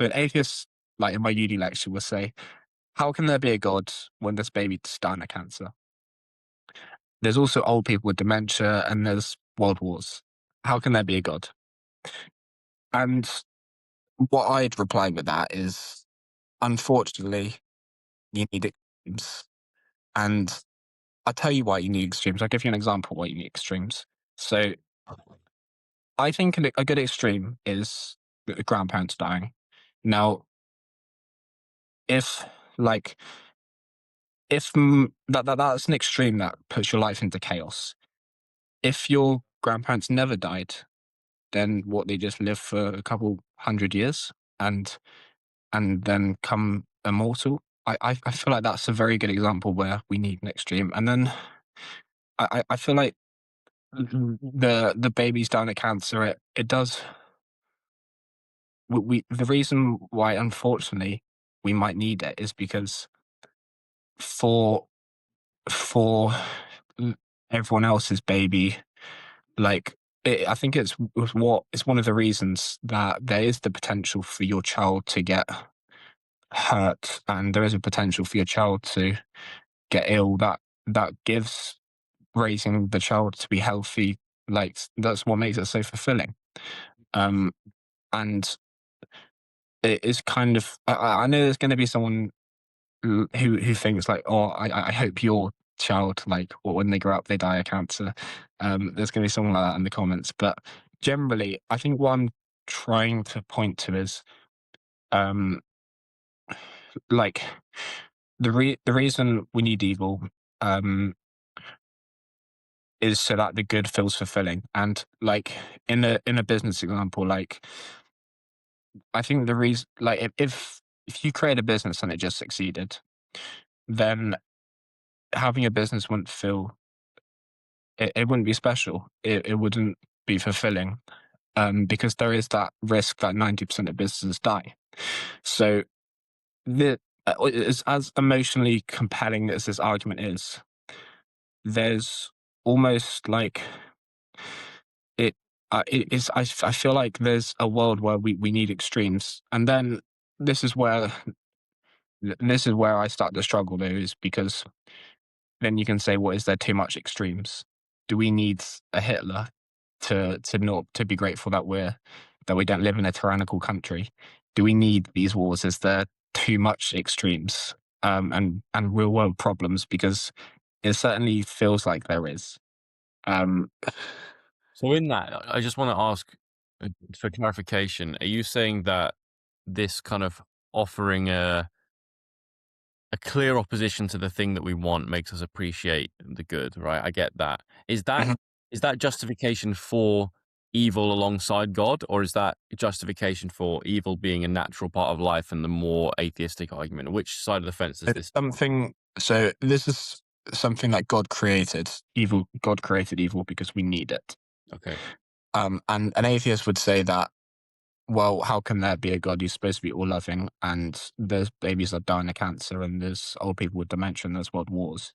But atheists, like in my uni lecture, will say, how can there be a God when this baby's dying of cancer? There's also old people with dementia and there's world wars. How can there be a God? And what I'd reply with that is, unfortunately, you need extremes. And I'll tell you why you need extremes. I'll give you an example why you need extremes. So I think a good extreme is the grandparents dying. Now, if like if that's an extreme that puts your life into chaos. If your grandparents never died, then what, they just live for a couple hundred years and then come immortal. I feel like that's a very good example where we need an extreme. And then I feel like the babies down at cancer, it does the reason why unfortunately we might need it is because for for everyone else's baby, like I think it's one of the reasons that there is the potential for your child to get hurt, and there is a potential for your child to get ill. That gives raising the child to be healthy. Like that's what makes it so fulfilling. Um, and it is kind of. I know there's going to be someone who thinks like, oh, I hope your child, like, when they grow up they die of cancer. There's going to be someone like that in the comments, but generally I think what I'm trying to point to is um like the reason we need evil um is so that the good feels fulfilling. And like in a business example, like I think the reason, like, if you create a business and it just succeeded, then having a business wouldn't feel, it wouldn't be special. It wouldn't be fulfilling, because there is that risk that 90% of businesses die. So the as emotionally compelling as this argument is, there's almost like it. It is. I feel like there's a world where we need extremes, and then this is where this is where I start to struggle. Though, is because then you can say, well, is there too much extremes? Do we need a Hitler to be grateful that we don't live in a tyrannical country? Do we need these wars? Is there too much extremes, and real world problems? Because it certainly feels like there is. Um, So in that, I just want to ask for clarification. Are you saying that this kind of offering a clear opposition to the thing that we want makes us appreciate the good, right? I get that. mhm. Is that justification for evil alongside God, or is that justification for evil being a natural part of life and the more atheistic argument? Which side of the fence is It's this? something. So this is something that God created evil. God created evil because we need it. Okay. And an atheist would say that, well, how can there be a God who's supposed to be all loving, and there's babies that die of cancer, and there's old people with dementia, and there's world wars,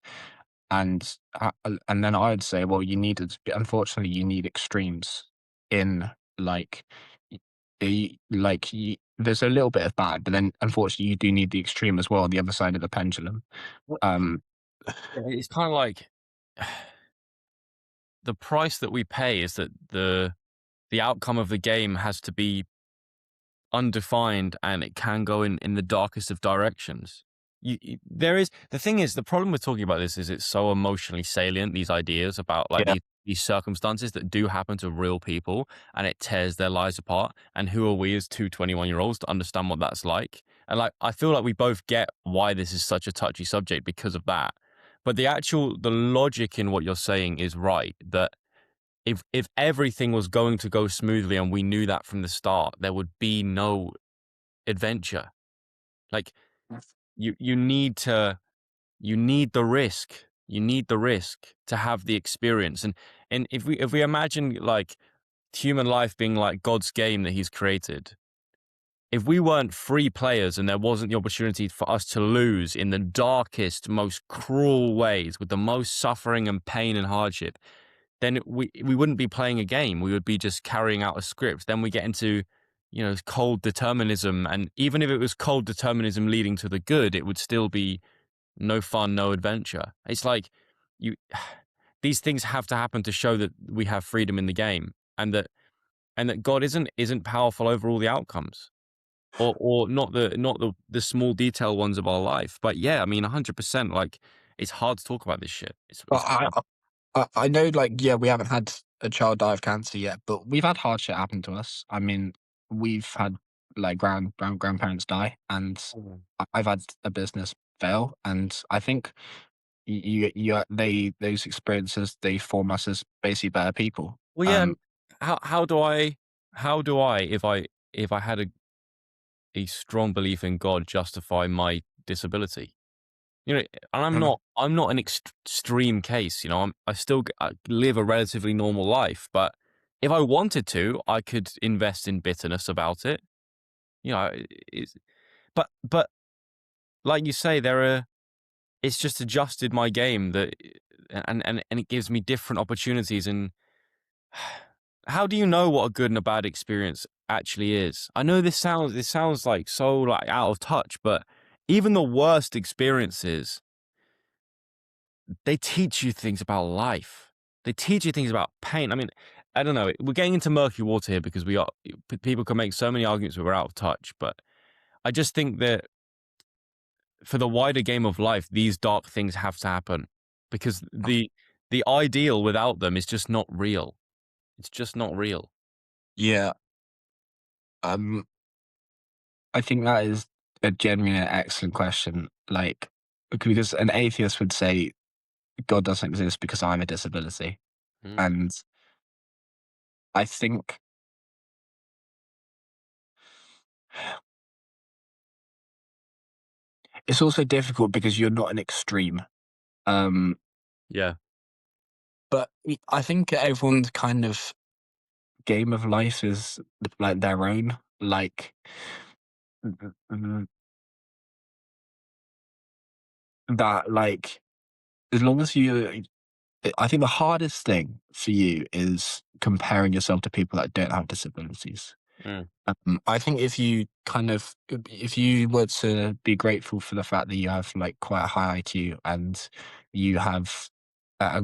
and then I'd say, well, unfortunately, you need extremes in, like, there's a little bit of bad, but then unfortunately, you do need the extreme as well, the other side of the pendulum. Well, Um, yeah, it's kind of like the price that we pay is that the outcome of the game has to be undefined and it can go in the darkest of directions. There is the thing is the problem with talking about this is it's so emotionally salient, these ideas about like yeah, these circumstances that do happen to real people, and it tears their lives apart. And who are we as two 21-year-olds to understand what that's like? And like I feel like we both get why this is such a touchy subject because of that. But the logic in what you're saying is right, that if everything was going to go smoothly and we knew that from the start, there would be no adventure. Like you need to you need the risk. You need the risk to have the experience. And if we imagine like human life being like God's game that he's created, if we weren't free players and there wasn't the opportunity for us to lose in the darkest, most cruel ways with the most suffering and pain and hardship, then we wouldn't be playing a game. We would be just carrying out a script. Then we get into, cold determinism, and even if it was cold determinism leading to the good, it would still be no fun, no adventure. It's like you these things have to happen to show that we have freedom in the game, and that God isn't powerful over all the outcomes, or not the small detail ones of our life. But yeah, I mean, 100%. Like, it's hard to talk about this shit. But It's hard. I know, like, yeah, we haven't had a child die of cancer yet, but we've had hard shit happen to us. I mean, we've had like grandparents die, and I've had a business fail, and I think those experiences, they form us as basically better people. Well, yeah. How do I if I had a strong belief in God justify my disability? And I'm Mhm. not an extreme case. I live a relatively normal life, but if I wanted to, I could invest in bitterness about it. You know, it's, but like you say, it's just adjusted my game and it gives me different opportunities. And how do you know what a good and a bad experience actually is? I know this sounds like so like out of touch, but even the worst experiences, they teach you things about life. They teach you things about pain. I mean, I don't know. We're getting into murky water here because people can make so many arguments where we're out of touch. But I just think that for the wider game of life, these dark things have to happen because the ideal without them is just not real. It's just not real. Yeah, um, I think that is a genuine excellent question. Like, because an atheist would say God doesn't exist because I'm a disability, Mm. and I think it's also difficult because you're not an extreme. Um, Yeah. but I think everyone's kind of game of life is like their own. Like that, like as long as you, I think the hardest thing for you is comparing yourself to people that don't have disabilities. Mm. I think if you were to be grateful for the fact that you have like quite a high IQ and you have,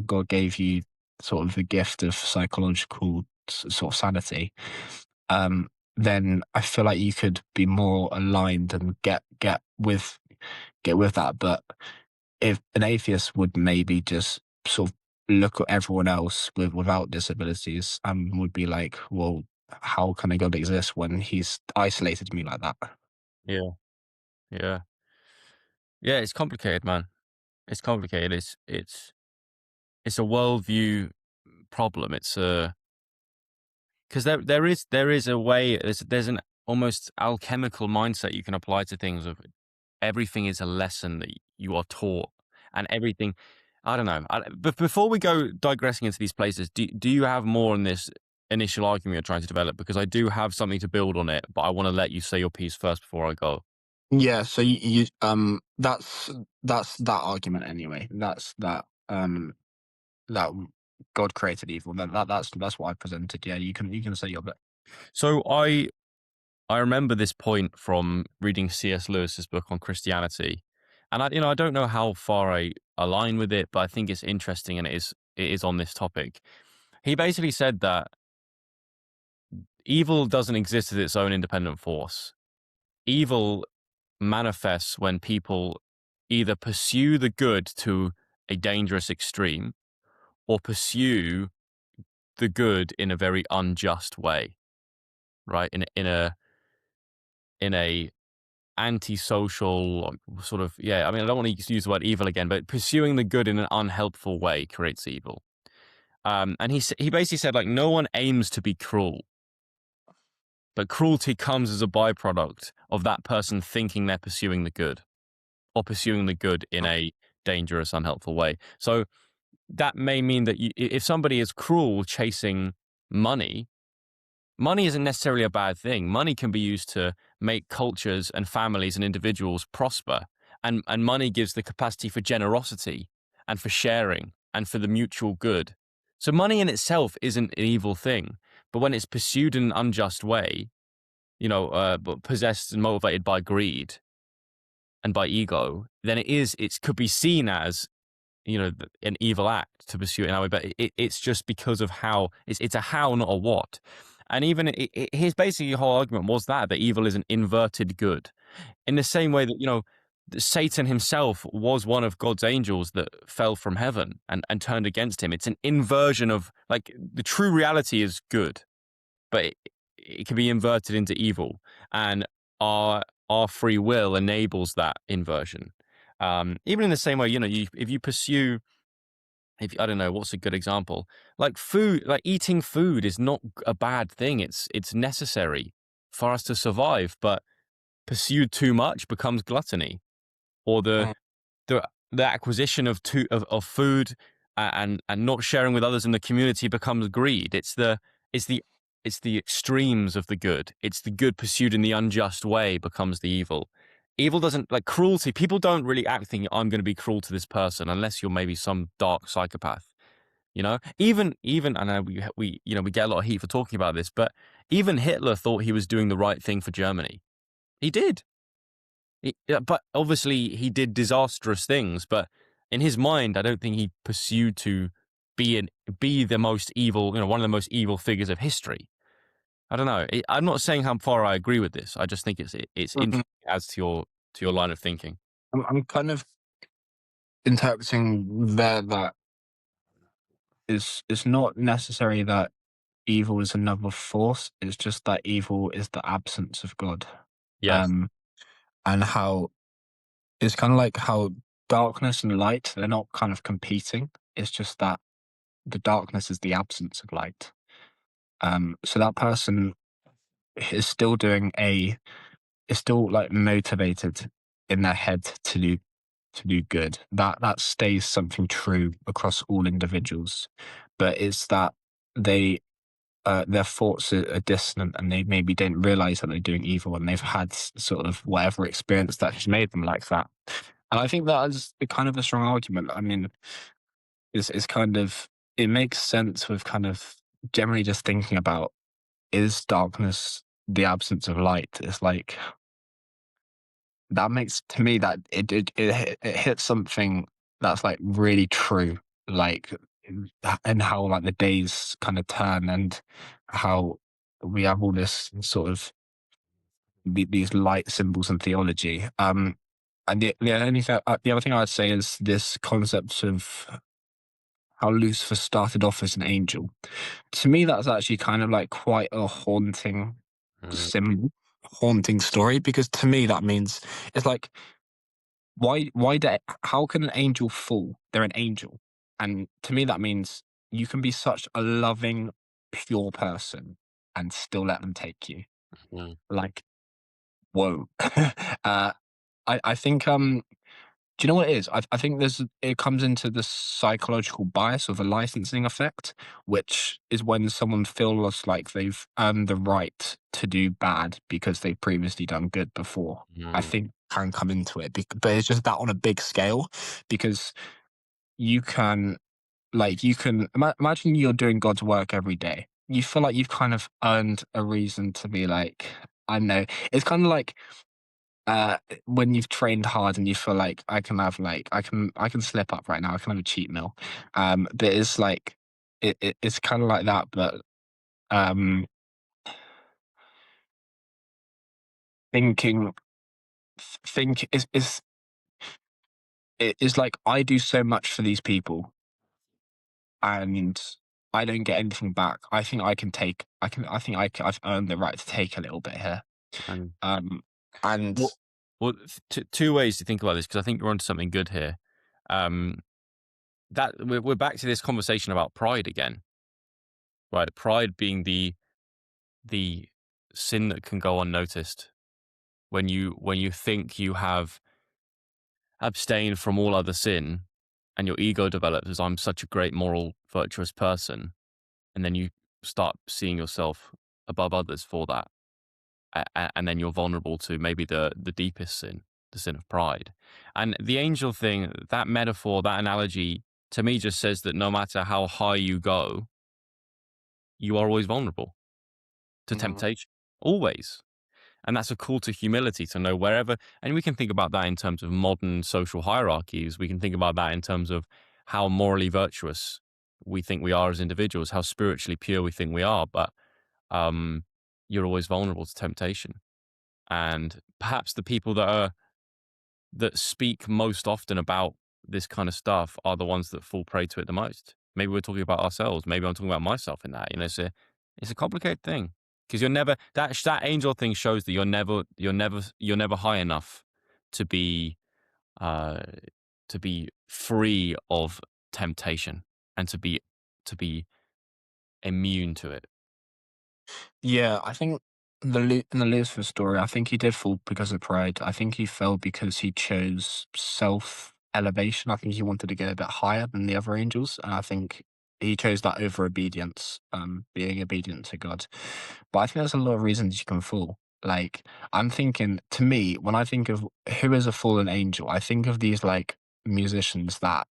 God gave you sort of the gift of psychological sort of sanity, then I feel like you could be more aligned and get with that. But if an atheist would maybe just sort of look at everyone else without disabilities and would be like, well, how can a God exist when he's isolated me like that? Yeah. Yeah. Yeah. It's complicated, man. It's complicated. It's a worldview problem. It's a because there is a way. There's an almost alchemical mindset you can apply to things. Of everything is a lesson that you are taught, and everything. I don't know. But before we go digressing into these places, do you have more on this initial argument you're trying to develop? Because I do have something to build on it, but I want to let you say your piece first before I go. Yeah, so that's that argument anyway. That's that God created evil. That's what I presented. Yeah, you can say your bit. So I remember this point from reading C.S. Lewis's book on Christianity, and I don't know how far I align with it, but I think it's interesting, and it is on this topic. He basically said that evil doesn't exist as its own independent force. Evil manifests when people either pursue the good to a dangerous extreme or pursue the good in a very unjust way, right? In a antisocial sort of, yeah, I mean, I don't want to use the word evil again, but pursuing the good in an unhelpful way creates evil. And he basically said, like, no one aims to be cruel, but cruelty comes as a byproduct of that person thinking they're pursuing the good or pursuing the good in a dangerous, unhelpful way. So that may mean that if somebody is cruel chasing money, money isn't necessarily a bad thing. Money can be used to make cultures and families and individuals prosper. And money gives the capacity for generosity and for sharing and for the mutual good. So money in itself isn't an evil thing. But when it's pursued in an unjust way, but possessed and motivated by greed and by ego, then it could be seen as, an evil act to pursue it in that way. But it's just because of how it's a how, not a what. And even his basically whole argument was that evil is an inverted good, in the same way that that Satan himself was one of God's angels that fell from heaven and turned against him. It's an inversion of, like, the true reality is good, but it can be inverted into evil, and our free will enables that inversion. Even in the same way, if you pursue, if I don't know what's a good example, like food, like eating food is not a bad thing. It's necessary for us to survive, but pursued too much becomes gluttony, or Mm. the the acquisition of food, and not sharing with others in the community becomes greed. It's the it's the extremes of the good. It's the good pursued in the unjust way becomes the evil. Evil doesn't, like cruelty. People don't really act thinking, I'm going to be cruel to this person, unless you're maybe some dark psychopath. Even I know we get a lot of heat for talking about this, but even Hitler thought he was doing the right thing for Germany. He did. Yeah, but obviously he did disastrous things. But in his mind, I don't think he pursued to be the most evil, one of the most evil figures of history. I don't know. I'm not saying how far I agree with this. I just think it's Mhm. interesting as to your line of thinking. I'm kind of interpreting there that it's not necessary that evil is another force. It's just that evil is the absence of God. Yes. Um, and how it's kind of like how darkness and light, they're not kind of competing. It's just that the darkness is the absence of light. So that person is still is still like motivated in their head to do good. That stays something true across all individuals, but it's that they their thoughts are dissonant, and they maybe don't realize that they're doing evil, and they've had sort of whatever experience that has made them like that. And I think that is kind of a strong argument. I mean, it's kind of, it makes sense with kind of generally just thinking about, is darkness the absence of light? It's like, that makes, to me, that it hits something that's like really true, like, and how like the days kind of turn, and how we have all this sort of these light symbols and theology. And the other thing I'd say is this concept of how Lucifer started off as an angel. To me, that's actually kind of like quite a haunting Mm, symbol, haunting story, because to me that means it's like, how can an angel fall? They're an angel. And to me that means you can be such a loving, pure person and still let them take you. mm, Like, whoa. uh I think do you know what it is? I think it comes into the psychological bias or the licensing effect, which is when someone feels like they've earned the right to do bad because they've previously done good before. I mm, think can come into it, but it's just that on a big scale, because you can, imagine you're doing God's work every day. You feel like you've kind of earned a reason to be like, I know. It's kind of like when you've trained hard and you feel like, I can slip up right now, I can have a cheat meal. But it's like, it's kind of like that, but um thinking think is like, I do so much for these people and I don't get anything back. I think I can take I think I've earned the right to take a little bit here. mm. Um and Well, well, two ways to think about this, because I think you're onto something good here. Um, that we're back to this conversation about pride again, right? Pride being the sin that can go unnoticed when you think you have abstained from all other sin, and your ego develops as, I'm such a great moral virtuous person, and then you start seeing yourself above others for that, and then you're vulnerable to maybe the deepest sin, the sin of pride. And the angel thing, that metaphor, that analogy, to me just says that no matter how high you go, you are always vulnerable to mm, temptation. Always. And that's a call to humility, to know wherever, and we can think about that in terms of modern social hierarchies. We can think about that in terms of how morally virtuous we think we are as individuals, how spiritually pure we think we are. But um, you're always vulnerable to temptation. And perhaps the people that speak most often about this kind of stuff are the ones that fall prey to it the most. Maybe we're talking about ourselves. Maybe I'm talking about myself in that. It's a complicated thing because you're never that angel thing shows that you're never high enough to be uh to be free of temptation and to be immune to it. Yeah, I think in the Lucifer story, I think he did fall because of pride. I think he fell because he chose self elevation. I think he wanted to get a bit higher than the other angels, and I think he chose that over obedience, being obedient to God. But I think there's a lot of reasons you can fall. Like, I'm thinking, to me, when I think of who is a fallen angel, I think of these like musicians that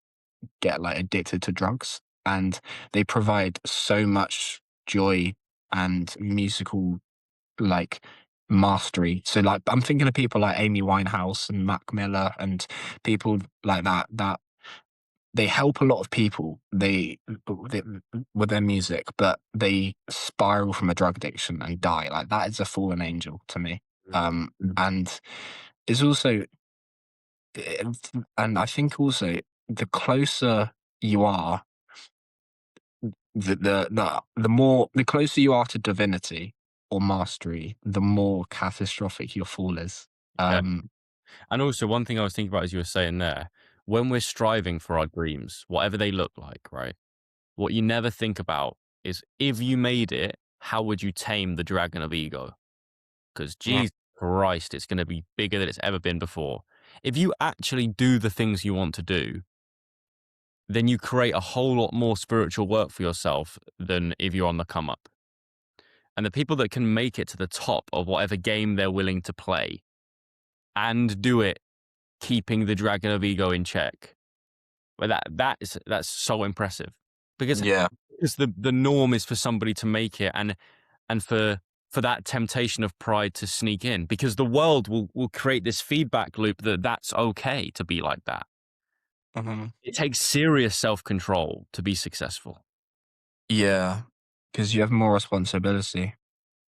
get like addicted to drugs, and they provide so much joy and musical like mastery. So like I'm thinking of people like Amy Winehouse and Mac Miller and people like that they help a lot of people. They with their music, but they spiral from a drug addiction and die. Like that is a fallen angel to me. And it's also and I think also the closer you are, the closer you are to divinity or mastery, the more catastrophic your fall is. Okay. Um, And also, one thing I was thinking about as you were saying there, when we're striving for our dreams, whatever they look like, right? What you never think about is if you made it, how would you tame the dragon of ego? Because yeah, Jesus Christ, it's going to be bigger than it's ever been before. If you actually do the things you want to do, then you create a whole lot more spiritual work for yourself than if you're on the come up. And the people that can make it to the top of whatever game they're willing to play and do it keeping the dragon of ego in check, well, that's so impressive because yeah, the norm is for somebody to make it and for that temptation of pride to sneak in because the world will create this feedback loop that that's okay to be like that. mhm, It takes serious self-control to be successful. yeah, because you have more responsibility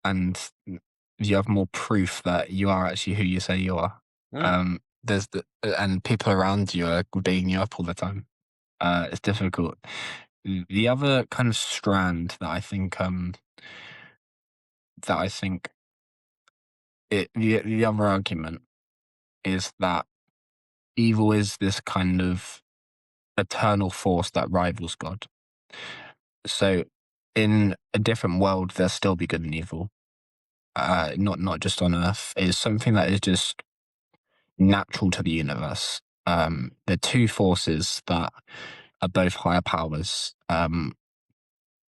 and you have more proof that you are actually who you say you are. Mm. And people around you are beating you up all the time. It's difficult. The other kind of strand that I think the other argument is that evil is this kind of eternal force that rivals God. So in a different world, there'll still be good and evil. Not just on Earth. It's something that is just natural to the universe. They're two forces that are both higher powers,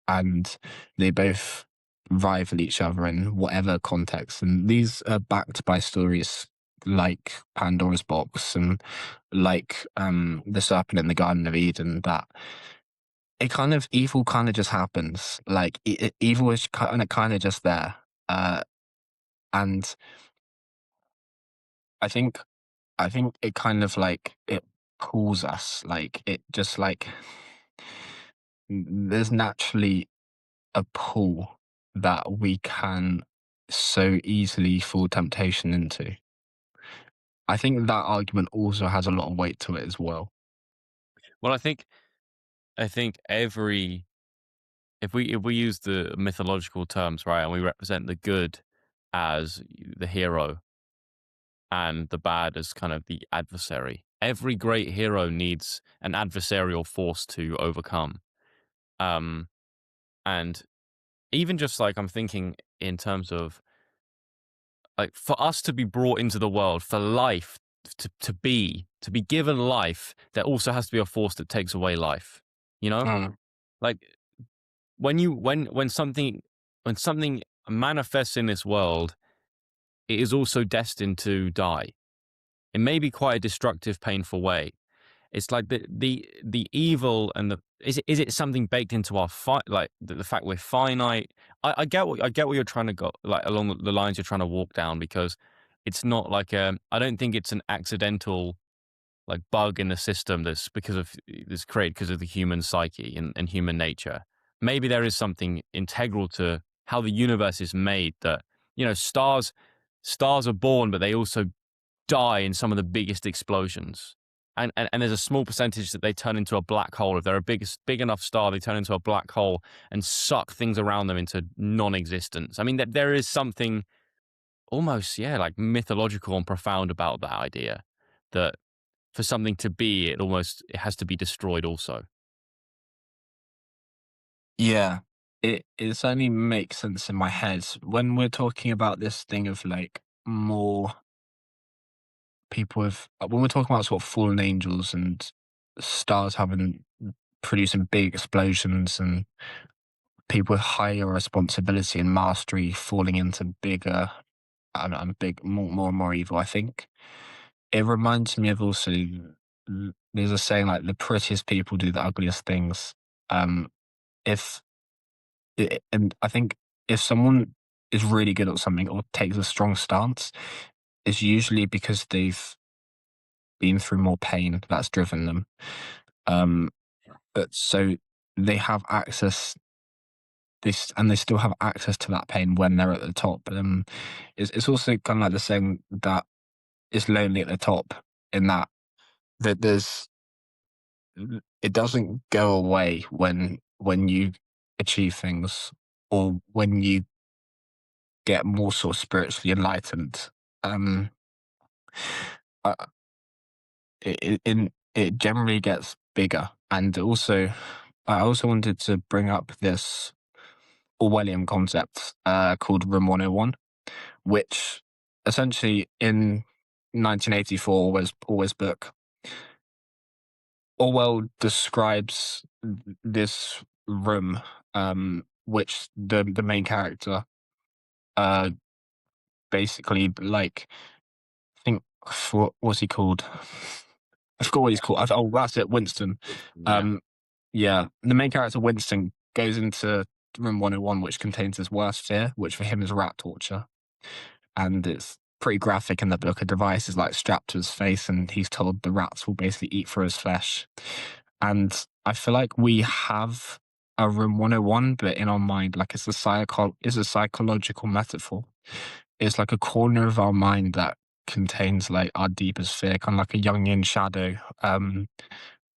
and they both rival each other in whatever context. And these are backed by stories like Pandora's Box and like the serpent in the Garden of Eden. That it kind of evil kind of just happens. Like evil is kind of just there. Uh, and I think I think it kind of like it pulls us. Like it just like there's naturally a pull that we can so easily fall temptation into. I think that argument also has a lot of weight to it as well. Well, I think every if we use the mythological terms, right, and we represent the good as the hero and the bad as kind of the adversary. Every great hero needs an adversarial force to overcome. Um, and even just like I'm thinking in terms of like for us to be brought into the world, for life to be given life, there also has to be a force that takes away life. You know? Mm, Like when something manifests in this world, it is also destined to die. It may be quite a destructive, painful way. It's like the evil and is it something baked into our like the fact we're finite? I get what you're trying to go, like, along the lines you're trying to walk down, because it's not like I don't think it's an accidental, like, bug in the system that's because of that's created because of the human psyche and human nature. Maybe there is something integral to how the universe is made, that, stars are born, but they also die in some of the biggest explosions. And there's a small percentage that they turn into a black hole. If they're a big enough star, they turn into a black hole and suck things around them into non-existence. I mean, that there is something almost, yeah, like mythological and profound about that idea, that for something to be, it has to be destroyed also. Yeah, it certainly makes sense in my head when we're talking about this thing of like more people with when we're talking about sort of fallen angels and stars having producing big explosions and people with higher responsibility and mastery falling into bigger and big more and more evil. I think it reminds me of also there's a saying like the prettiest people do the ugliest things. If and I think if someone is really good at something or takes a strong stance, it's usually because they've been through more pain that's driven them. Um, but so they have access this, and they still have access to that pain when they're at the top. It's also kind of like the saying that it's lonely at the top, in that there's it doesn't go away when you achieve things or when you get more sort of spiritually enlightened. Um, uh, it generally gets bigger, and also I also wanted to bring up this Orwellian concept called Room 101, which essentially in 1984 Orwell's book, Orwell describes this room, which the main character uh basically like I think what was he called? I forgot what he's called. Oh, that's it, Winston. Yeah. Um, yeah, the main character Winston goes into room 101, which contains his worst fear, which for him is rat torture, and it's pretty graphic in the book. A device is like strapped to his face, and he's told the rats will basically eat through his flesh. And I feel like we have a room 101, but in our mind, like it's a psychological metaphor. It's like a corner of our mind that contains like our deepest fear, kind of like a Jungian shadow.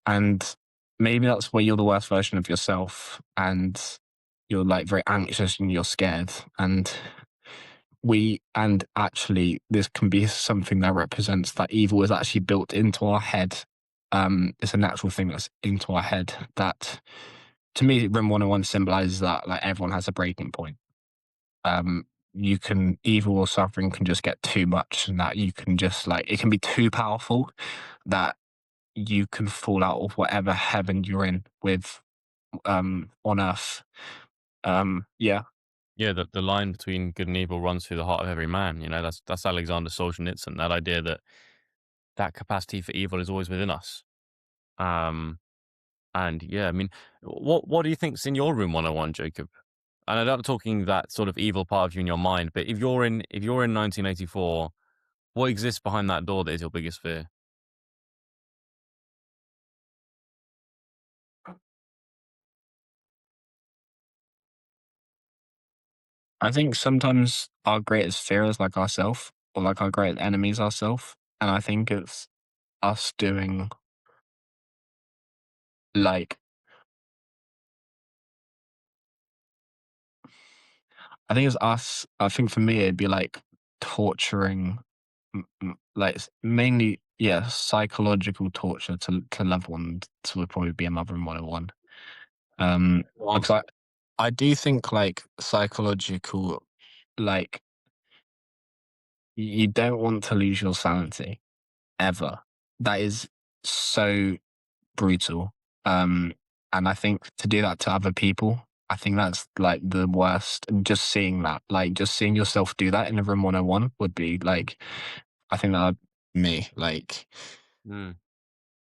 And maybe that's where you're the worst version of yourself, and you're like very anxious and you're scared. And actually, this can be something that represents that evil is actually built into our head. It's a natural thing that's into our head that, to me, Room 101 symbolizes that like everyone has a breaking point. You can evil or suffering can just get too much, and that you can just like it can be too powerful that you can fall out of whatever heaven you're in with on earth. Yeah. Yeah, the line between good and evil runs through the heart of every man. That's Alexander Solzhenitsyn. That idea that capacity for evil is always within us. Um, and yeah, I mean, what do you think's in your room 101, Jacob? And I'm not talking that sort of evil part of you in your mind, but if you're in 1984, what exists behind that door that is your biggest fear? I think sometimes our greatest fear is like ourself, or like our great enemies ourself. And I think it's us doing like I think it's us. I think for me it'd be like torturing, like mainly psychological torture to loved ones would probably be another in 101. Because I do think like psychological, like you don't want to lose your sanity ever. That is so brutal. And I think to do that to other people, I think that's like the worst. And just seeing that, like just seeing yourself do that in a room 101 would be like, I think that would me like, Mm.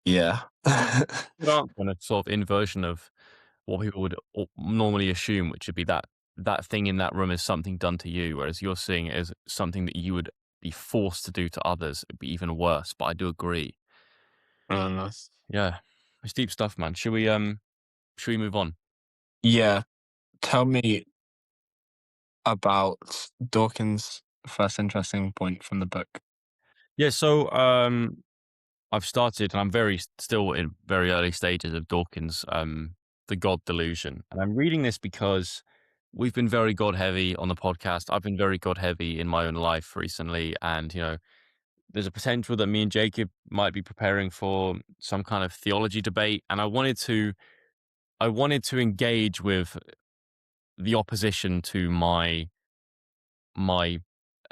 Yeah. Good answer, and a sort of inversion of what people would normally assume, which would be that that thing in that room is something done to you, whereas you're seeing it as something that you would be forced to do to others. It'd be even worse. But I do agree. Oh, nice. Yeah, it's deep stuff, man. Should we move on? Yeah. Tell me about Dawkins' first interesting point from the book. Yeah. So I've started, and I'm still in very early stages of Dawkins' The God Delusion, and I'm reading this because we've been very God heavy on the podcast. I've been very God heavy in my own life recently, and there's a potential that me and Jacob might be preparing for some kind of theology debate, and I wanted to engage with the opposition to my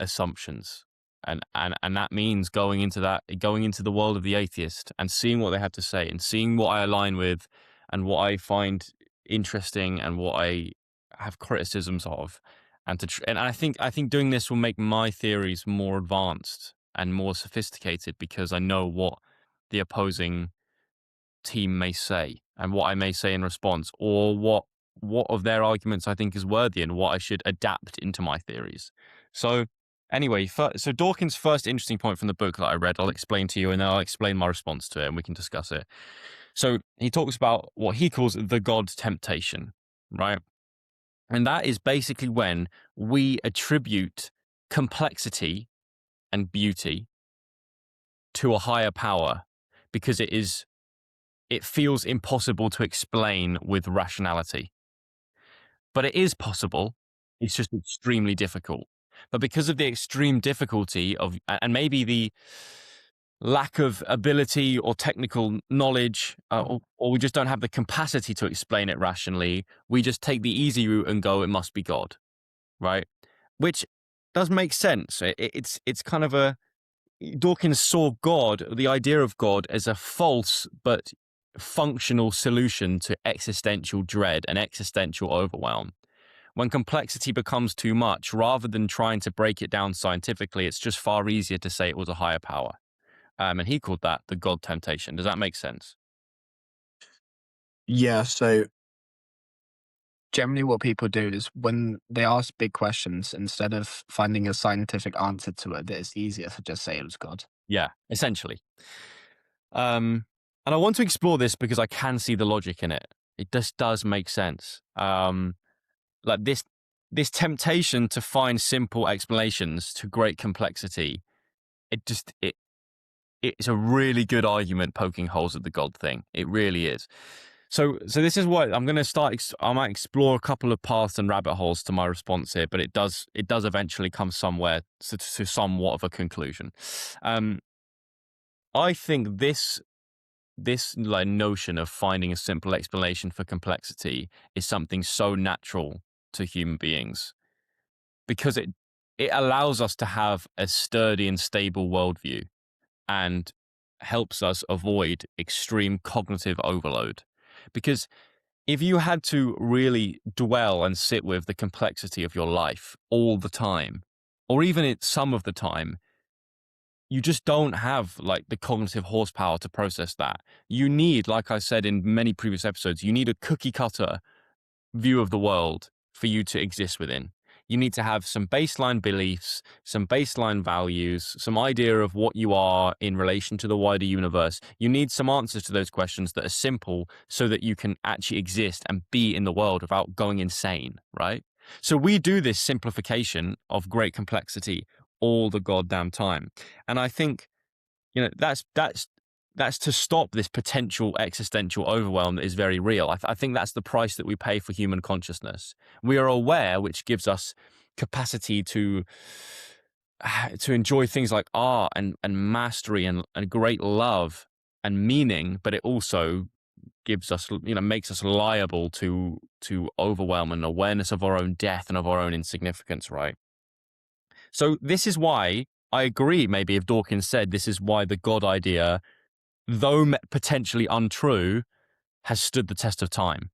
assumptions. And that means going into the world of the atheist and seeing what they have to say and seeing what I align with and what I find interesting and what I have criticisms of. And I think doing this will make my theories more advanced and more sophisticated because I know what the opposing team may say and what I may say in response, or what of their arguments I think is worthy and what I should adapt into my theories. So anyway, so Dawkins' first interesting point from the book that I read, I'll explain to you, and then I'll explain my response to it, and we can discuss it. So he talks about what he calls the God temptation, right? And that is basically when we attribute complexity and beauty to a higher power because it feels impossible to explain with rationality. But it is possible. It's just extremely difficult. But because of the extreme difficulty of, and maybe the lack of ability or technical knowledge, or we just don't have the capacity to explain it rationally, we just take the easy route and go, it must be God, right? Which does make sense. It's kind of Dawkins saw God, the idea of God, as a false but functional solution to existential dread and existential overwhelm. When complexity becomes too much, rather than trying to break it down scientifically, it's just far easier to say it was a higher power. And he called that the God temptation. Does that make sense? Yeah, so generally what people do is when they ask big questions, instead of finding a scientific answer to it, it's easier to just say it was God. Yeah, essentially. And I want to explore this because I can see the logic in it. It just does make sense. Like this temptation to find simple explanations to great complexity, it's a really good argument poking holes at the God thing. It really is. So this is what I'm going to start. I might explore a couple of paths and rabbit holes to my response here, but it does eventually come somewhere to somewhat of a conclusion. I think this like notion of finding a simple explanation for complexity is something so natural to human beings because it allows us to have a sturdy and stable worldview and helps us avoid extreme cognitive overload. Because if you had to really dwell and sit with the complexity of your life all the time, or even some of the time, you just don't have like the cognitive horsepower to process that. You need, like I said in many previous episodes, you need a cookie cutter view of the world for you to exist within. You need to have some baseline beliefs, some baseline values, some idea of what you are in relation to the wider universe. You need some answers to those questions that are simple so that you can actually exist and be in the world without going insane, right? So we do this simplification of great complexity all the goddamn time. And I think, that's to stop this potential existential overwhelm that is very real. I think that's the price that we pay for human consciousness. We are aware, which gives us capacity to enjoy things like art and mastery and great love and meaning, but it also gives us, makes us liable to overwhelm and awareness of our own death and of our own insignificance, right? So this is why I agree, maybe if Dawkins said this is why the God idea, though potentially untrue, has stood the test of time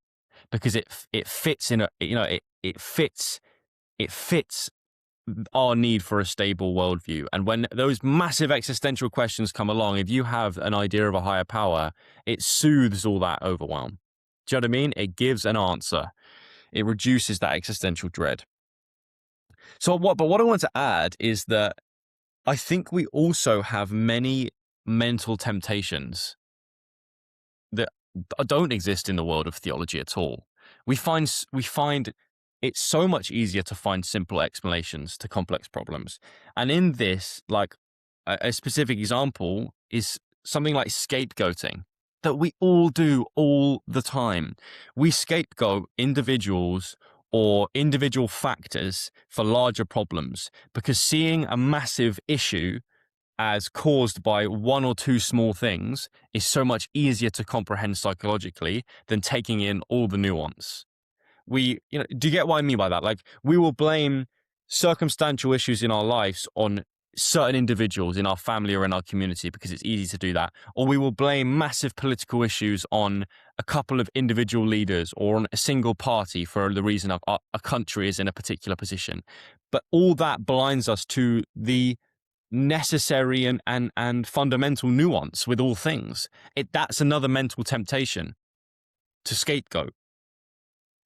because it fits in it fits our need for a stable worldview. And when those massive existential questions come along, if you have an idea of a higher power, it soothes all that overwhelm. Do you know what I mean? It gives an answer. It reduces that existential dread. But what I want to add is that I think we also have many mental temptations that don't exist in the world of theology at all. We find it's so much easier to find simple explanations to complex problems. And in this, like a specific example is something like scapegoating that we all do all the time. We scapegoat individuals or individual factors for larger problems because seeing a massive issue as caused by one or two small things is so much easier to comprehend psychologically than taking in all the nuance. Do you get what I mean by that? Like, we will blame circumstantial issues in our lives on certain individuals in our family or in our community because it's easy to do that. Or we will blame massive political issues on a couple of individual leaders or on a single party for the reason a country is in a particular position. But all that blinds us to the necessary and fundamental nuance with all things. That's another mental temptation to scapegoat.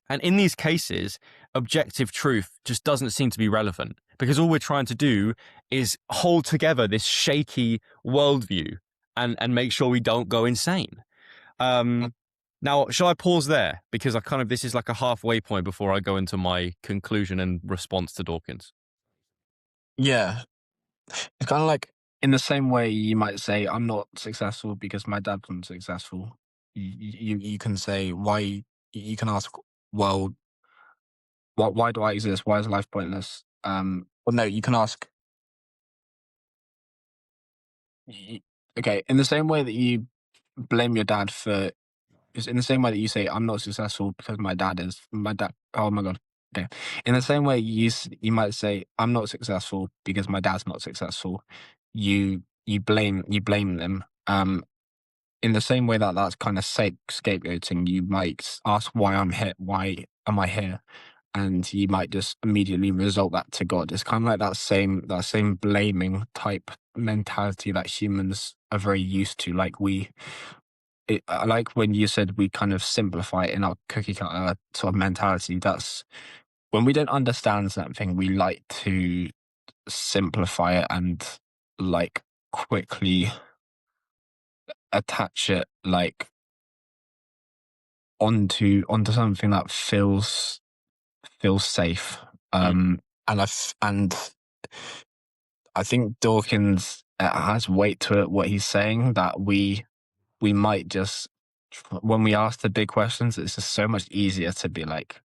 And in these cases, objective truth just doesn't seem to be relevant because all we're trying to do is hold together this shaky worldview and make sure we don't go insane. Now, shall I pause there? Because this is like a halfway point before I go into my conclusion and response to Dawkins. Yeah. It's kind of like, in the same way you might say, I'm not successful because my dad wasn't successful. You can say, why, you can ask, well, why do I exist? Why is life pointless? Well, no, you can ask, okay, in the same way that you blame your dad for, it's in the same way that you say, I'm not successful because my dad, oh my God. Okay. In the same way you might say, I'm not successful because my dad's not successful. You blame them. In the same way that's kind of scapegoating, you might ask why I'm here, why am I here? And you might just immediately result that to God. It's kind of like that same blaming type mentality that humans are very used to. Like I like when you said we kind of simplify it in our cookie cutter sort of mentality. That's when we don't understand something, we like to simplify it and like quickly attach it like onto something that feels safe. And I think Dawkins has weight to it. What he's saying, that we might just, when we ask the big questions, it's just so much easier to be like,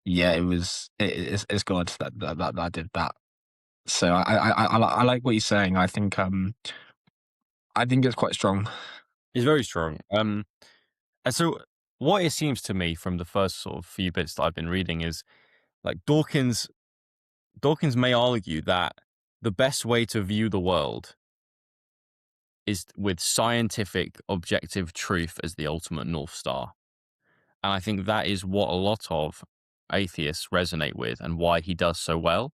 yeah, it's God that did that. So I like what he's saying. I think it's quite strong. It's very strong. And so what it seems to me from the first sort of few bits that I've been reading is like Dawkins may argue that the best way to view the world is with scientific objective truth as the ultimate North Star. And I think that is what a lot of atheists resonate with and why he does so well.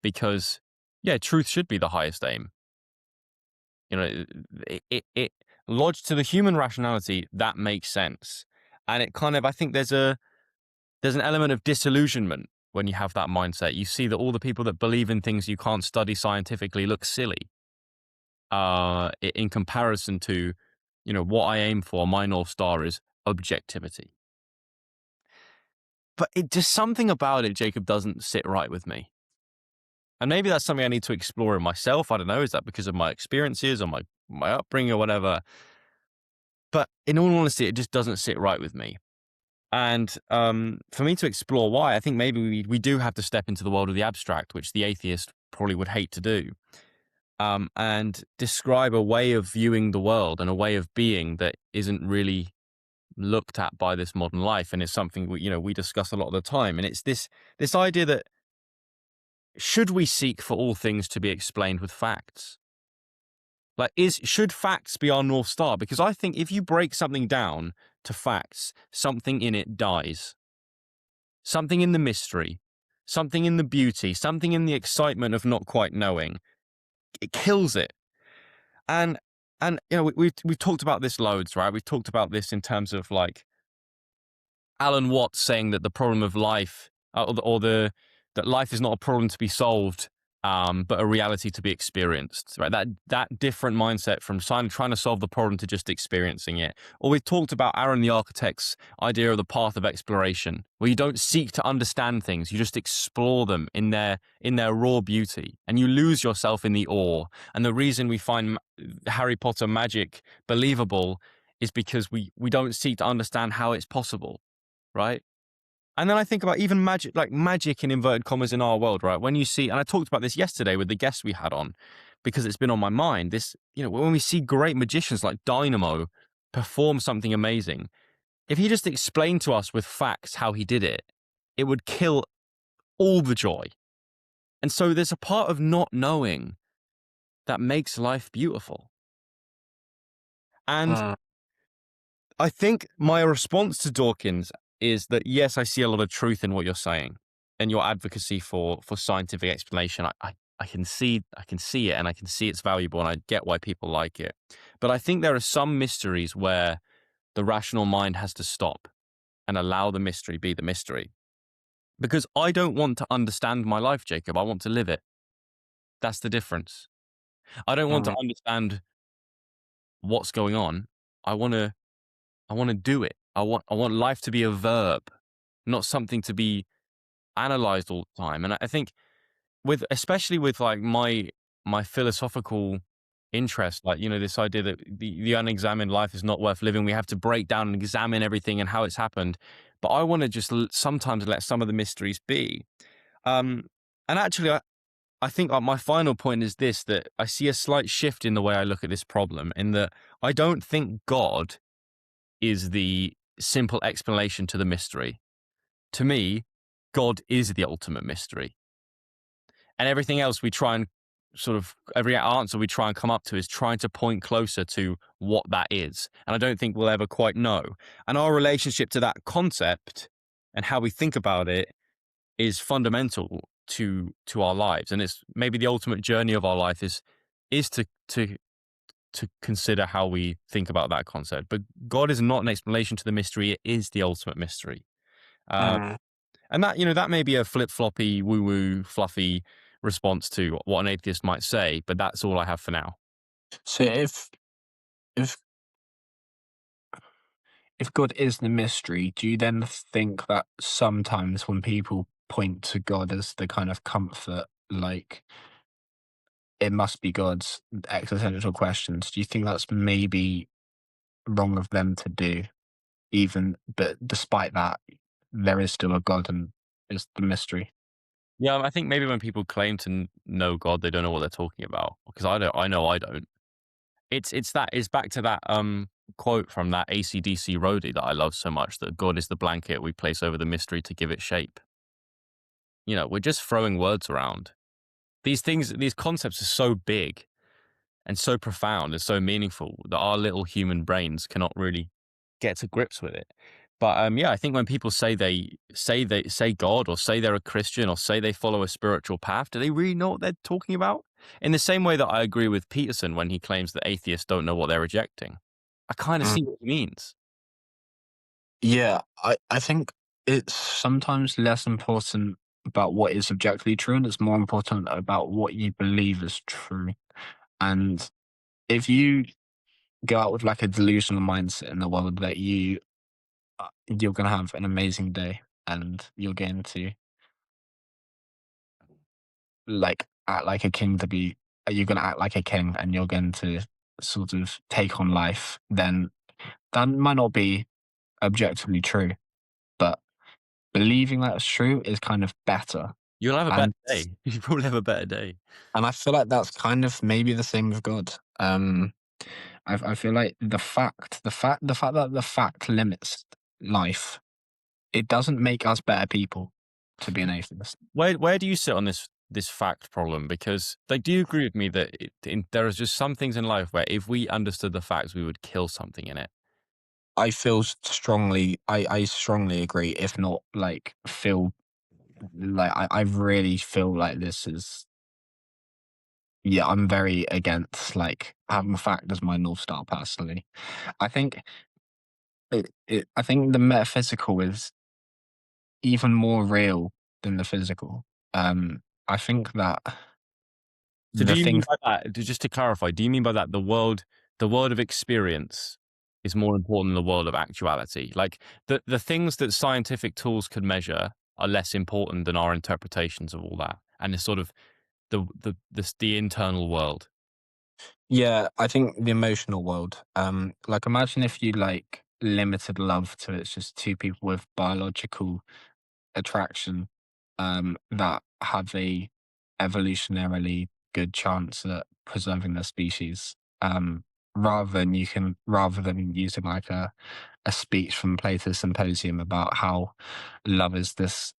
Because, yeah, truth should be the highest aim. You know, it lodged to the human rationality, that makes sense. And it kind of, I think there's an element of disillusionment when you have that mindset. You see that all the people that believe in things you can't study scientifically look silly in comparison to, what I aim for. My North Star is objectivity. But just something about it, Jacob, doesn't sit right with me. And maybe that's something I need to explore in myself. I don't know. Is that because of my experiences or my upbringing or whatever? But in all honesty, it just doesn't sit right with me. And for me to explore why, I think maybe we do have to step into the world of the abstract, which the atheist probably would hate to do, and describe a way of viewing the world and a way of being that isn't really looked at by this modern life. And it's something we discuss a lot of the time. And it's this idea that should we seek for all things to be explained with facts? Like, should facts be our North Star? Because I think if you break something down to facts, something in it dies. Something in the mystery, something in the beauty, something in the excitement of not quite knowing. It kills it. And we've talked about this loads, right? We've talked about this in terms of like Alan Watts saying that the problem of life, that life is not a problem to be solved, but a reality to be experienced. Right? That different mindset from trying to solve the problem to just experiencing it. Or we've talked about Aaron the Architect's idea of the path of exploration, where you don't seek to understand things, you just explore them in their raw beauty, and you lose yourself in the awe. And the reason we find Harry Potter magic believable is because we don't seek to understand how it's possible. Right? And then I think about even magic, like magic in inverted commas in our world, right? When you see, and I talked about this yesterday with the guest we had on, because it's been on my mind, this, when we see great magicians like Dynamo perform something amazing, if he just explained to us with facts how he did it, it would kill all the joy. And so there's a part of not knowing that makes life beautiful. And I think my response to Dawkins is that, yes, I see a lot of truth in what you're saying and your advocacy for scientific explanation. I can see it, and I can see it's valuable, and I get why people like it. But I think there are some mysteries where the rational mind has to stop and allow the mystery be the mystery. Because I don't want to understand my life, Jacob. I want to live it. That's the difference. I don't want to understand what's going on. I want to do it. I want life to be a verb, not something to be analyzed all the time. And I think especially with like my philosophical interest, like, this idea that the unexamined life is not worth living. We have to break down and examine everything and how it's happened. But I want to just sometimes let some of the mysteries be. And actually, I think my final point is this, that I see a slight shift in the way I look at this problem, in that I don't think God is the simple explanation to the mystery. To me, God is the ultimate mystery. And everything else we try and every answer we try and come up to is trying to point closer to what that is. And I don't think we'll ever quite know. And our relationship to that concept and how we think about it is fundamental to our lives. And it's maybe the ultimate journey of our life is to consider how we think about that concept. But God is not an explanation to the mystery. It is the ultimate mystery. And that, that may be a flip-floppy, woo-woo, fluffy response to what an atheist might say, but that's all I have for now. So if God is the mystery, do you then think that sometimes when people point to God as the kind of comfort, like it must be God's existential questions, do you think that's maybe wrong of them to do? But despite that, there is still a God and it's the mystery. Yeah, I think maybe when people claim to know God, they don't know what they're talking about, because I don't. I know I don't. It's back to that quote from that AC/DC roadie that I love so much, that God is the blanket we place over the mystery to give it shape. We're just throwing words around. These concepts are so big and so profound and so meaningful that our little human brains cannot really get to grips with it. But yeah, I think when people say God, or say they're a Christian, or say they follow a spiritual path, do they really know what they're talking about? In the same way that I agree with Peterson when he claims that atheists don't know what they're rejecting. I kind of see what he means. Yeah, I think it's sometimes less important about what is objectively true, and it's more important about what you believe is true. And if you go out with like a delusional mindset in the world that you're gonna have an amazing day and you're going to like act like a king you're gonna act like a king and you're going to sort of take on life, then that might not be objectively true. But believing that's true is kind of better. You'll have a better And day. You probably have a better day. and I feel like that's kind of maybe the same with God. I feel like the fact that the fact limits life, it doesn't make us better people to be an atheist. Where do you sit on this fact problem? Because do you agree with me that there are just some things in life where if we understood the facts, we would kill something in it? I strongly agree, if not like feel like I really feel like this is, yeah, I'm very against like having fact as my North Star personally. I think I think the metaphysical is even more real than the physical. I think that So do the you mean things, by that, just to clarify, do you mean by that the world of experience is more important than the world of actuality? Like the things that scientific tools could measure are less important than our interpretations of all that, and it's sort of the internal world. yeah, I think the emotional world. Like imagine if you like limited love to it's just two people with biological attraction, that have a evolutionarily good chance at preserving their species. Rather than using like a speech from Plato's Symposium about how love is this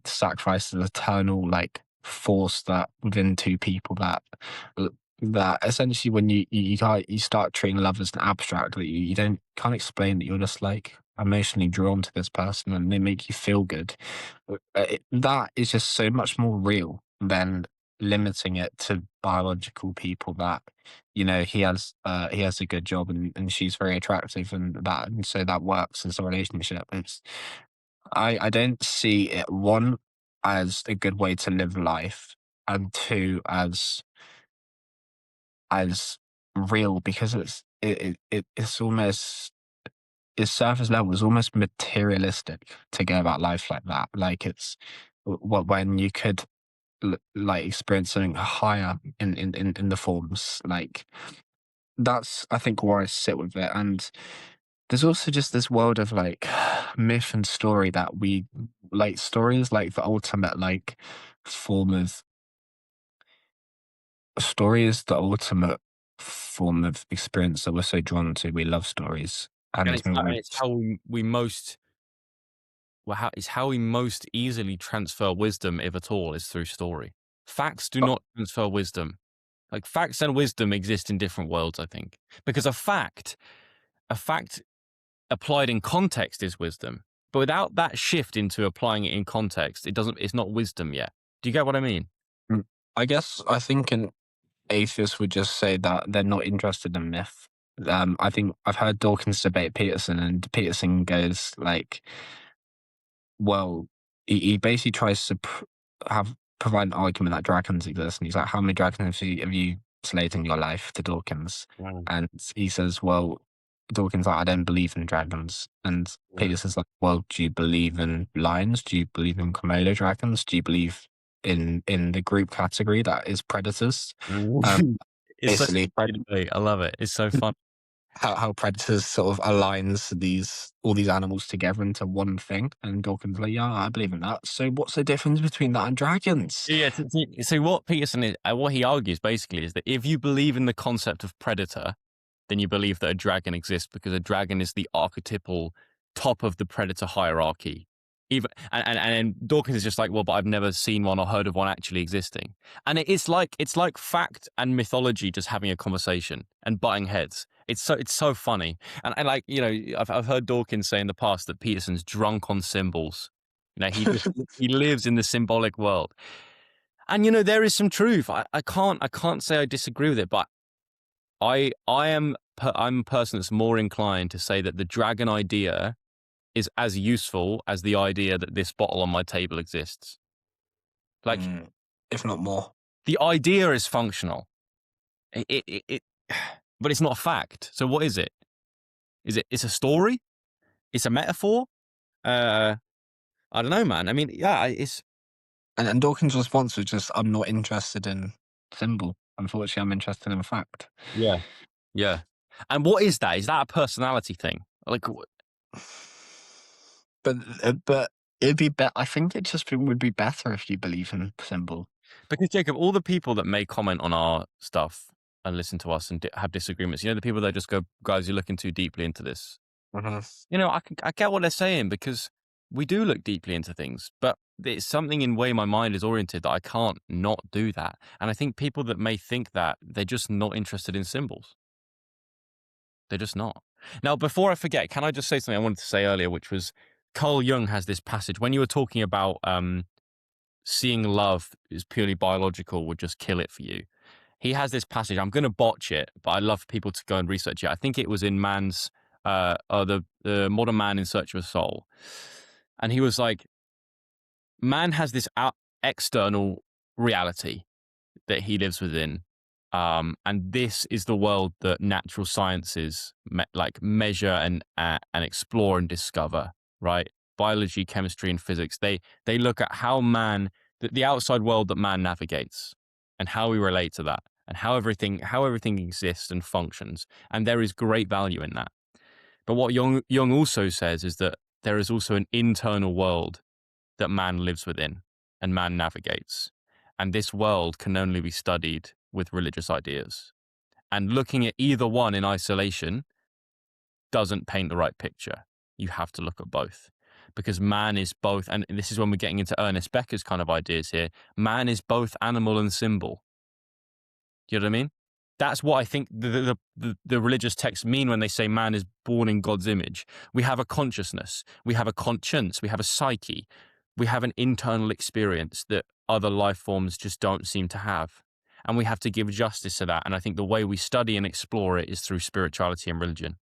sacrifice of eternal like force that within two people that essentially when you start treating love as an abstract that you don't can't explain that you're just like emotionally drawn to this person and they make you feel good. That is just so much more real than limiting it to biological people that he has a good job and she's very attractive and so that works as a relationship. I don't see it one as a good way to live life and two as real because it's almost its surface level is almost materialistic to go about life like that. Like it's what when you could like experience something higher in the forms. Like that's I think where I sit with it. And there's also just this world of like myth and story that we like stories like the ultimate like form of story is the ultimate form of experience that we're so drawn to. We love stories. And And it's how we most well, how it's how we most easily transfer wisdom, if at all, is through story. Facts do not transfer wisdom. Like facts and wisdom exist in different worlds, I think. Because a fact applied in context is wisdom. But without that shift into applying it in context, it's not wisdom yet. Do you get what I mean? I guess I think an atheist would just say that they're not interested in myth. I think I've heard Dawkins debate Peterson, and Peterson goes like, "Well, he basically tries to provide an argument that dragons exist, and he's like, how many dragons have you slayed in your life?" To Dawkins, Wow. and he says, "Well." Dawkins like, I don't believe in dragons. And Yeah. Peterson's like, well, do you believe in lions? Do you believe in Komodo dragons? Do you believe in the group category that is predators? Um, It's such basically, a good debate. I love it. It's so fun. how predators sort of aligns all these animals together into one thing. And Dawkins like, yeah, I believe in that. So what's the difference between that and dragons? Yeah. So what Peterson is, what he argues basically is that if you believe in the concept of predator, then you believe that a dragon exists because a dragon is the archetypal top of the predator hierarchy. Even and Dawkins is just like, well, but I've never seen one or heard of one actually existing. And it's like fact and mythology just having a conversation and butting heads. It's so funny. And like, I've heard Dawkins say in the past that Peterson's drunk on symbols. He lives in the symbolic world. And there is some truth. I can't say I disagree with it, but I'm a person that's more inclined to say that the dragon idea is as useful as the idea that this bottle on my table exists. Like If not more. the idea is functional, it but it's not a fact. So what is it? It's a story? It's a metaphor? Uh, I don't know, man. I mean, yeah, it's And Dawkins' response was just, I'm not interested in symbol. Unfortunately, I'm interested in fact. yeah, yeah. And what is that? Is that a personality thing? Like, But it'd be better. I think would be better if you believe in symbol. because Jacob, all the people that may comment on our stuff and listen to us and have disagreements, the people that just go, guys, you're looking too deeply into this. Mhm. I get what they're saying because we do look deeply into things, but it's something in way my mind is oriented that I can't not do that. And I think people that may think that they're just not interested in symbols. They're just not. Now, before I forget, can I just say something I wanted to say earlier, which was Carl Jung has this passage when you were talking about seeing love is purely biological would just kill it for you. He has this passage. I'm going to botch it, but I love people to go and research it. I think it was in the Modern Man in Search of a Soul, and he was like, man has this external reality that he lives within, and this is the world that natural sciences measure and explore and discover. Right, biology, chemistry, and physics. They look at how man, the outside world that man navigates, and how we relate to that, and how everything exists and functions. And there is great value in that. But what Jung also says is that there is also an internal world that man lives within and man navigates. And this world can only be studied with religious ideas. And looking at either one in isolation doesn't paint the right picture. You have to look at both, because man is both, and this is when we're getting into Ernest Becker's kind of ideas here, man is both animal and symbol. Do you know what I mean? That's what I think the religious texts mean when they say man is born in God's image. We have a consciousness, we have a conscience, we have a psyche, we have an internal experience that other life forms just don't seem to have. And we have to give justice to that. And I think the way we study and explore it is through spirituality and religion.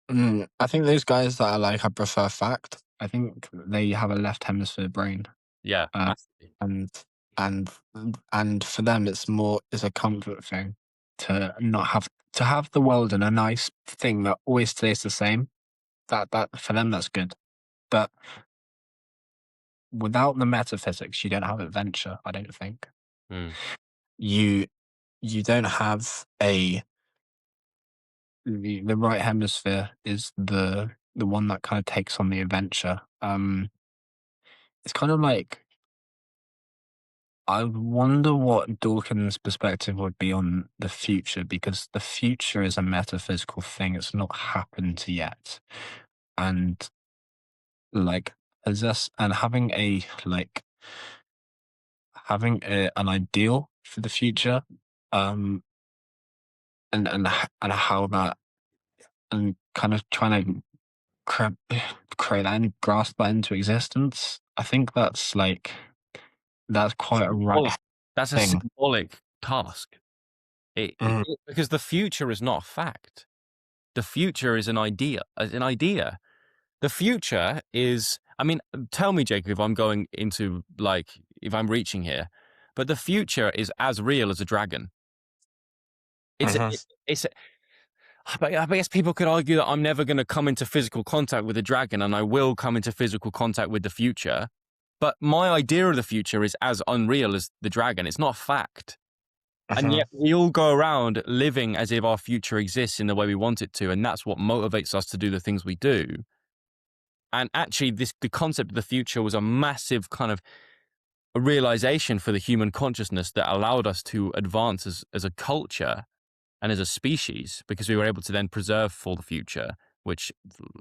I think those guys that are like, I prefer fact, I think they have a left hemisphere brain. Yeah. And for them it's a comfort thing to not have the world in a nice thing that always stays the same. That for them that's good. But without the metaphysics, you don't have adventure, I don't think. You don't have the right hemisphere is the one that kind of takes on the adventure. It's kind of like, I wonder what Dawkins' perspective would be on the future, because the future is a metaphysical thing. It's not happened yet. And like having an ideal for the future, and how that, and kind of trying to create that and grasp that into existence. I think that's quite a right. That's a symbolic task. Because the future is not a fact. The future is an idea. The future is, I mean, tell me, Jacob, if I'm going into, if I'm reaching here, but the future is as real as a dragon. I guess people could argue that I'm never going to come into physical contact with a dragon, and I will come into physical contact with the future. But my idea of the future is as unreal as the dragon. It's not a fact. And yet we all go around living as if our future exists in the way we want it to. And that's what motivates us to do the things we do. And actually, the concept of the future was a massive kind of a realization for the human consciousness that allowed us to advance as a culture and as a species, because we were able to then preserve for the future, which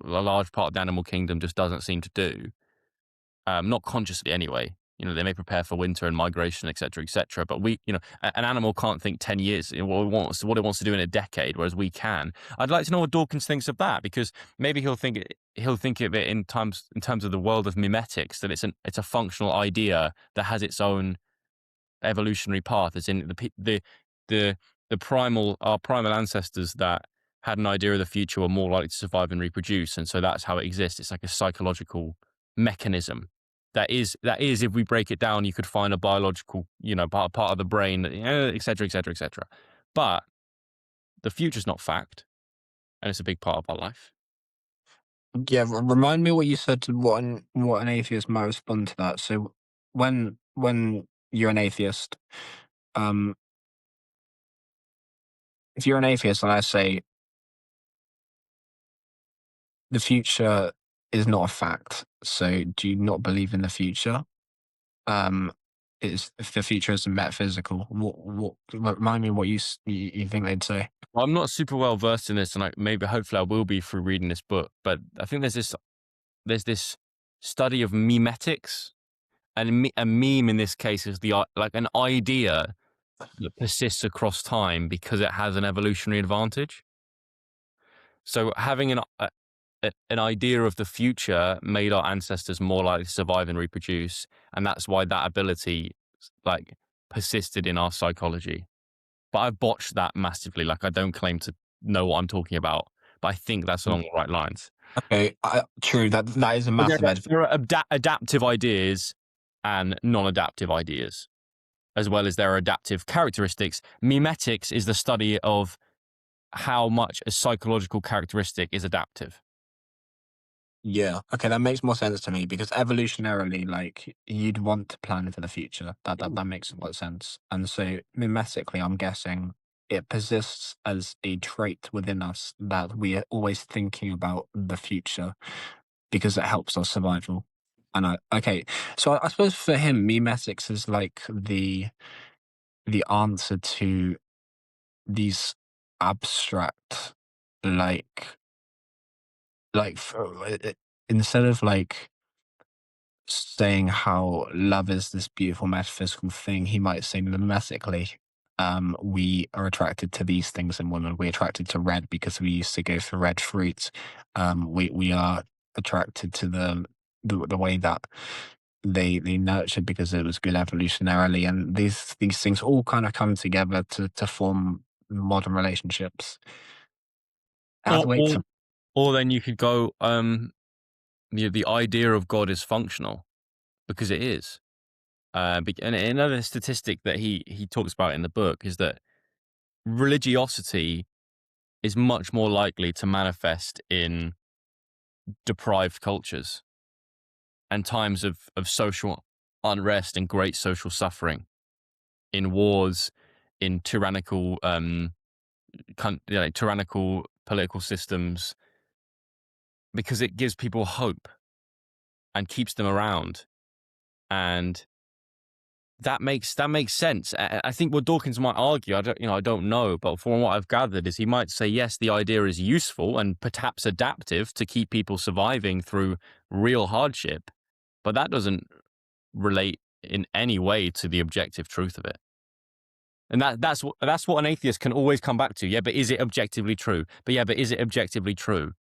a large part of the animal kingdom just doesn't seem to do. Not consciously anyway. They may prepare for winter and migration, et cetera, but we, an animal can't think 10 years, what it wants to do in a decade, whereas we can. I'd like to know what Dawkins thinks of that, because maybe he'll think of it in terms of the world of mimetics, that it's a functional idea that has its own evolutionary path, as in our primal ancestors that had an idea of the future were more likely to survive and reproduce, and so that's how it exists. It's like a psychological mechanism. That is, if we break it down, you could find a biological, part of the brain, et cetera, et cetera, et cetera. But the future's not fact, and it's a big part of our life. Yeah, remind me what you said to what an atheist might respond to that. So when you're an atheist, if you're an atheist and I say the future is not a fact, so do you not believe in the future? If the future is metaphysical, what remind me what you think they'd say? Well, I'm not super well versed in this, and hopefully I will be through reading this book. But I think there's this study of memetics, and a meme in this case is an idea that persists across time because it has an evolutionary advantage. So having an idea of the future made our ancestors more likely to survive and reproduce, and that's why that ability like persisted in our psychology. But I've botched that massively. Like, I don't claim to know what I'm talking about, but I think that's along the right lines. Okay, true. That is a But massive there are adaptive ideas and non-adaptive ideas, as well as there are adaptive characteristics. Memetics is the study of how much a psychological characteristic is adaptive. Yeah. Okay, that makes more sense to me because evolutionarily, like you'd want to plan for the future. That makes a lot of sense. And so mimetically, I'm guessing it persists as a trait within us that we are always thinking about the future because it helps our survival. And I suppose for him, memetics is like the answer to these abstract, like instead of like saying how love is this beautiful metaphysical thing, he might say mimetically, we are attracted to these things in women. We're attracted to red because we used to go for red fruit. We are attracted to the way that they nurtured because it was good evolutionarily, and these things all kind of come together to form modern relationships. I have Or, to wait or, to or then you could go, the idea of God is functional because it is. And another statistic that he talks about in the book is that religiosity is much more likely to manifest in deprived cultures and times of social unrest and great social suffering, in wars, in tyrannical tyrannical political systems, because it gives people hope and keeps them around, and that makes sense. I think what Dawkins might argue, I don't know, but from what I've gathered, is he might say yes, the idea is useful and perhaps adaptive to keep people surviving through real hardship, but that doesn't relate in any way to the objective truth of it. And that's what an atheist can always come back to. Yeah, but is it objectively true? But is it objectively true?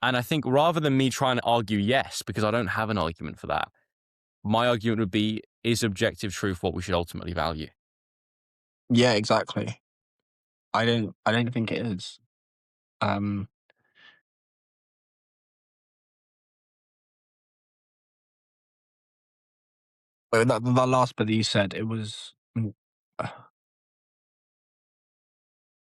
And I think rather than me trying to argue yes, because I don't have an argument for that, my argument would be, is objective truth what we should ultimately value? yeah, exactly. I don't think it is. Um, but the last bit that you said, it was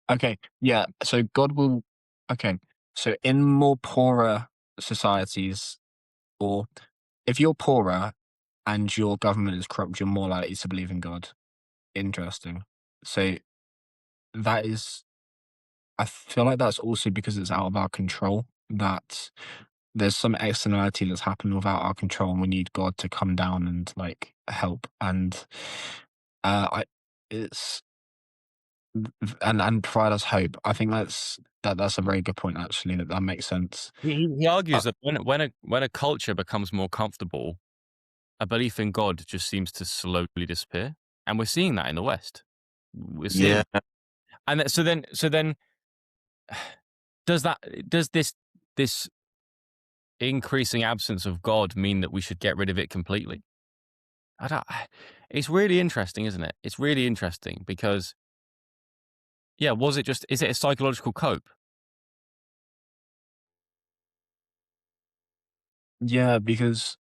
okay. Yeah, so God will. Okay, so in more poorer societies, or if you're poorer and your government is corrupt, you're more likely to believe in God. Interesting. So that is, I feel like that's also because it's out of our control. That there's some externality that's happened without our control, and we need God to come down and like help. And I, it's and provide us hope. I think that's a very good point. Actually, that makes sense. He Uh, argues that when a culture becomes more comfortable, a belief in God just seems to slowly disappear, and we're seeing that in the West. We're seeing, yeah, and so then does this increasing absence of God mean that we should get rid of it completely? I don't. It's really interesting, isn't it? It's really interesting because, yeah, is it a psychological cope? yeah, because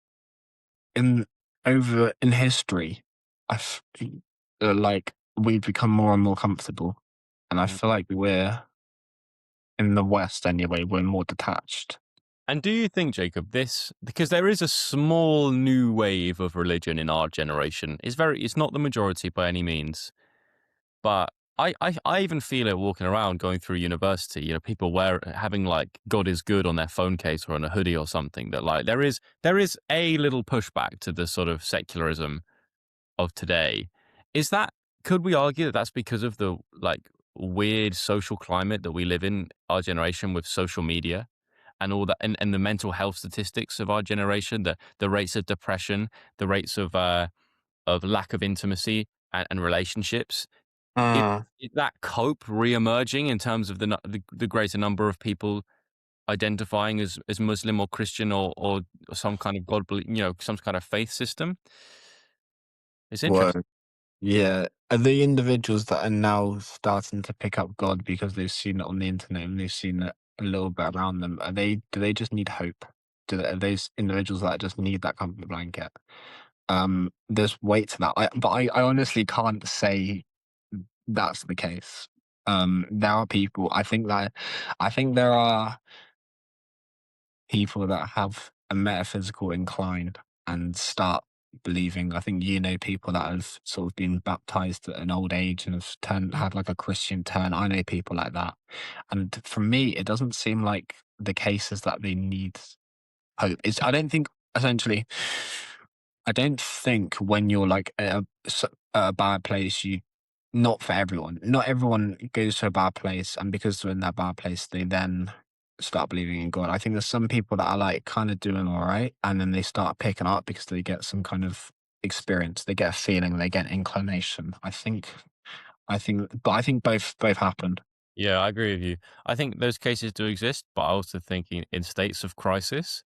in in history, like we've become more and more comfortable, and I feel like we're in the West anyway. We're more detached. And do you think, Jacob, because there is a small new wave of religion in our generation, it's not the majority by any means, but I even feel it walking around going through university, people having like God is good on their phone case or on a hoodie or something, that like there is a little pushback to the sort of secularism of today. Is that, could we argue that that's because of the like weird social climate that we live in, our generation, with social media and all that, and the mental health statistics of our generation, the rates of depression, the rates of lack of intimacy and relationships? Is, Mm. is that cope re-emerging in terms of the greater number of people identifying as Muslim or Christian or some kind of some kind of faith system. It's Whoa. interesting. Yeah. Are the individuals that are now starting to pick up God because they've seen it on the internet and they've seen it a little bit around them? Do they just need hope? Are those individuals that just need that comfort blanket? There's weight to that. I honestly can't say that's the case. There are people. I think there are people that have a metaphysical incline and start believing. I think people that have sort of been baptized at an old age and have had like a Christian turn. I know people like that, and for me, it doesn't seem like the case is that they need hope. It's I don't think essentially. I don't think when you're like at a bad place, you not for everyone. Not everyone goes to a bad place, and because they're in that bad place, they then start believing in God. I think there's some people that are like kind of doing all right, and then they start picking up because they get some kind of experience, they get a feeling, they get inclination. But I think both happened. Yeah, I agree with you. I think those cases do exist, but I also think in states of crisis,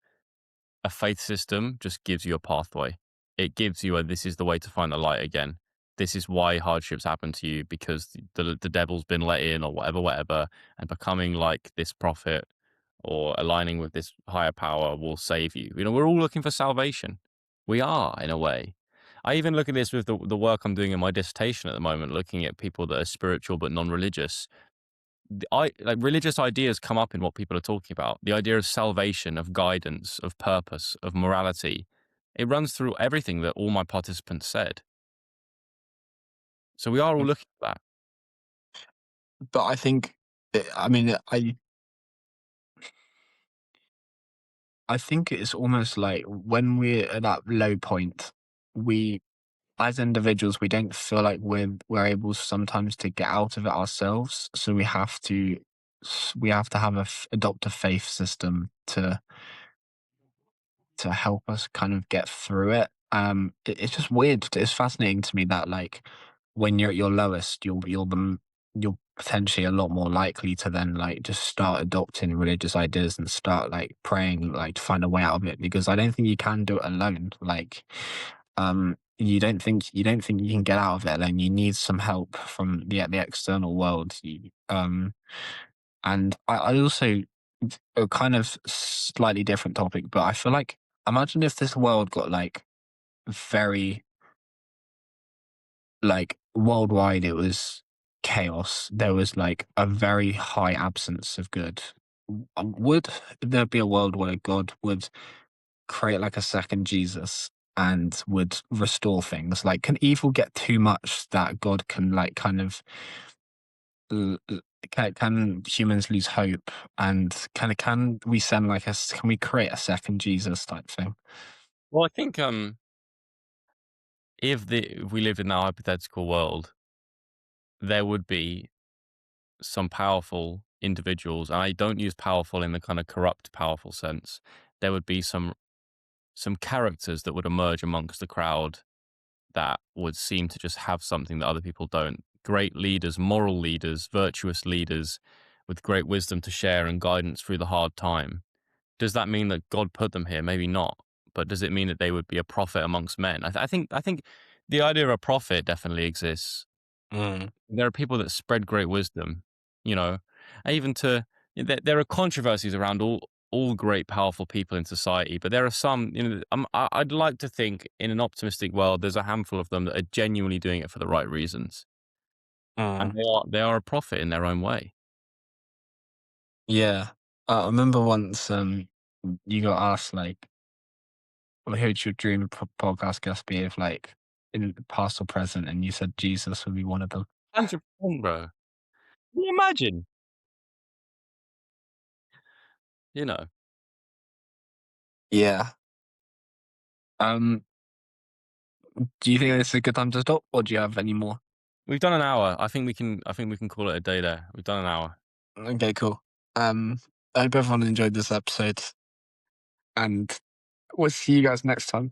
a faith system just gives you a pathway. It gives you this is the way to find the light again. This is why hardships happen to you because the devil's been let in or whatever, whatever, and becoming like this prophet or aligning with this higher power will save you. We're all looking for salvation. We are, in a way. I even look at this with the work I'm doing in my dissertation at the moment, looking at people that are spiritual but non-religious. Like religious ideas come up in what people are talking about. The idea of salvation, of guidance, of purpose, of morality. It runs through everything that all my participants said. So we are all Mm. looking for that. But I think, I mean, I think it's almost like when we're at that low point, we as individuals, we don't feel like we're able sometimes to get out of it ourselves. So we have to have adopt a faith system to help us kind of get through it. It's just weird. It's fascinating to me that like when you're at your lowest, you're potentially a lot more likely to then like just start adopting religious ideas and start like praying like to find a way out of it because I don't think you can do it alone. Like, you don't think you can get out of it alone. You need some help from the external world. And I also a kind of slightly different topic, but I feel like imagine if this world got like very like worldwide it was chaos. There was like a very high absence of good. Would there be a world where God would create like a second Jesus and would restore things? Like, can evil get too much that God can like kind of can humans lose hope and can we send like can we create a second Jesus type thing? Well, I think if we lived in that hypothetical world, there would be some powerful individuals, and I don't use powerful in the kind of corrupt powerful sense. There would be some characters that would emerge amongst the crowd that would seem to just have something that other people don't. Great leaders, moral leaders, virtuous leaders with great wisdom to share and guidance through the hard time. Does that mean that God put them here? Maybe not. But does it mean that they would be a prophet amongst men? I think the idea of a prophet definitely exists. Mm. There are people that spread great wisdom, you know, even to there are controversies around all great powerful people in society, but there are some, I'd like to think in an optimistic world, there's a handful of them that are genuinely doing it for the right reasons, and Mm. they are a prophet in their own way. Yeah. I remember once you got asked like, well, who'd your dream podcast guest be if like in the past or present, and you said Jesus would be one of them. 100%, bro. Can you imagine? You know, Yeah. Um, do you think it's a good time to stop, or do you have any more? we've done an hour. I think we can call it a day there. We've done an hour. Okay, cool. I hope everyone enjoyed this episode, and we'll see you guys next time.